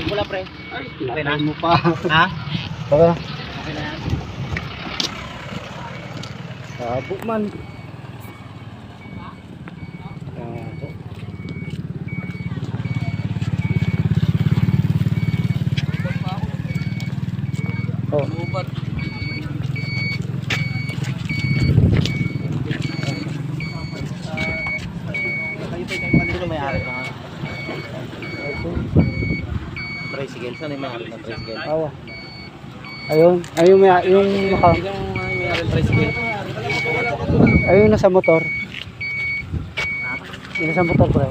pula pre. Okay na mo pa. Ha? Tara. Okay na yan. Sabog man. Oh. Lubat. Sino may-ari ka? Tricycle. Saan yung may-ari ng tricycle? Awa. Ayun, ayun yung naka. Yung may-ari ng tricycle. Ayun nasa motor. Yung nasa motor pre.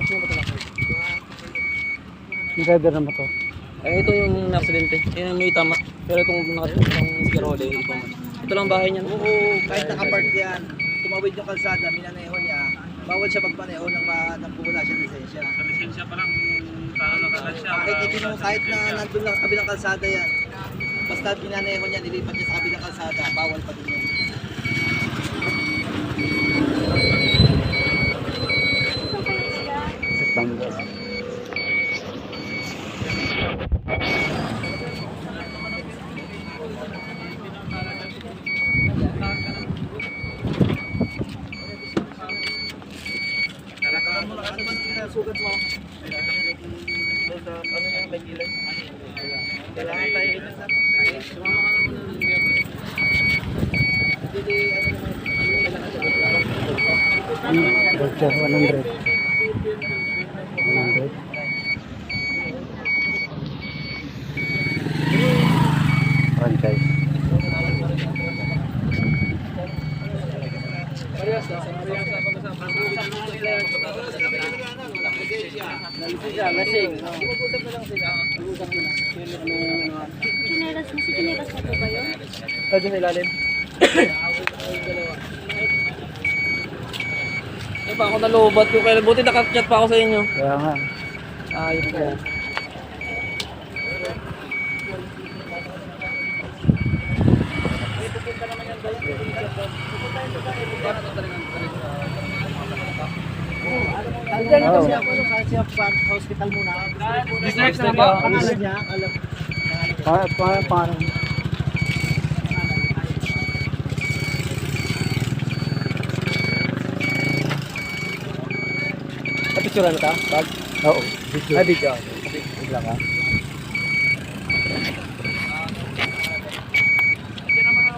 Yung driver ng motor. Eh, ito yung na-aksidente. Yan ang may tama. Pero itong skirole, ito lang bahay niya. Oo, kahit nakapark yan, tumawid yung kalsada, minaneho niya, bawal siya magpaneho nang wala siya lisensya. Sa lisensya parang kakalaga siya. Makikita mo kahit na nandun lang kabilang kalsada yan. Basta binaneho niya, nilipat niya sa kabilang kalsada, bawal pa din yun. September. Sugat mo. Ano yan, may kilay? Kailangan tayo yun sa Voucher 100. 100. Franchise. lasing. Chinelas mo, si chinelas mo po ba yun? Pwede sa ilalim. Eh, pa ako nalubat ko kaya buti nakachat pa ako sa inyo. Kaya nga. Ayos ko. Andyan na kasi ako kahit siya hospital muna. District na ba? Pangalan niya, alam. Parang. Napicture na ta? Bag? Oo. Ay, video. Bigla ka.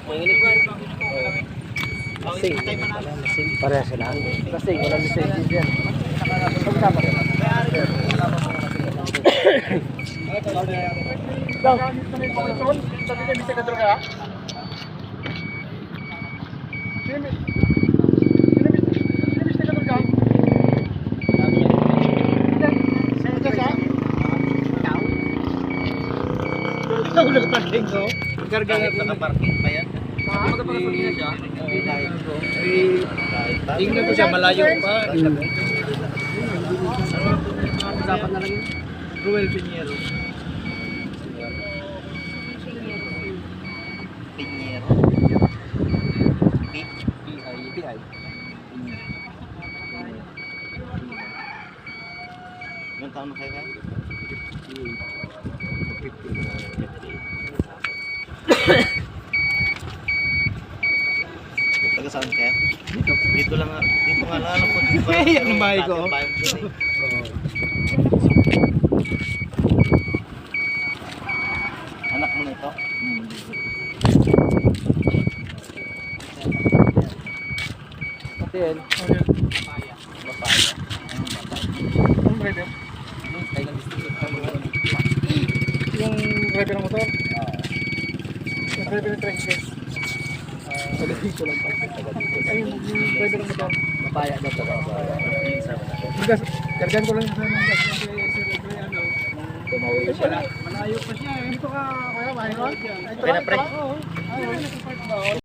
Manginig man. Lasing. Pareha sila. Lasing. Walang lisensya dyan. Pagkama ka. Nakaparking pa yan. Magkapagasolina siya. Tingnan ko siya, malayo pa. Dapat na lang yun. Ruel Pinheiro. Pinheiro. PI. Ilang taon na kayo kaya? Taga saan kaya? Dito lang nga. Dito nga lang. Yan ang bahay ko. Anak mo na ito? Hotel. Papaya. Yung driver? Yung driver ng motor? Yung driver ng tricycle? Dito lang pa. Ay, yung driver ng motor? Papaya daw to. Gas, kargan ko lang sa mga gas. Tumawid siya. Malayo pa siya eh. Dito ka, kuya, mahirap. Okay na, pre. Oo.